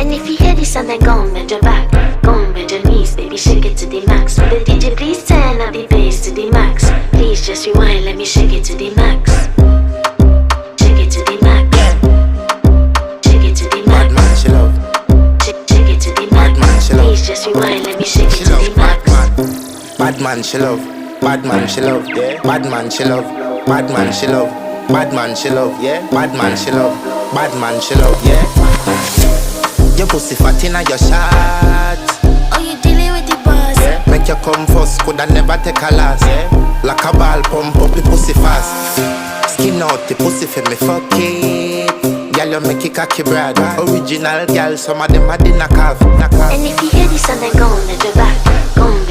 And if you hear this and then go on bend your back, go on bend your knees, baby, shake it to the max. Will the DJ please turn up the bass to the max? Please just rewind, let me shake it to the max. Shake it to the max. Shake it to the max. Bad man, she love. Shake it to the max. Bad man, she love. Please just rewind, let me shake it She to love the max. bad man, she love. Bad man, she love. Yeah. Bad man, she love. Bad man, she love. Bad man, she love. Yeah. Bad man, she love. Bad man, she love. Yeah. Your pussy fat inna your shot. Oh, you dealing with the boss? Yeah. Make you come first, coulda never take a last. Yeah. Like a ball, pump up the pussy fast. Skin out the pussy for me, fuck it. Girl, you make it cocky brad. Original girl, some of them a dinner calf. And if you hear this and then go on bend your back, go on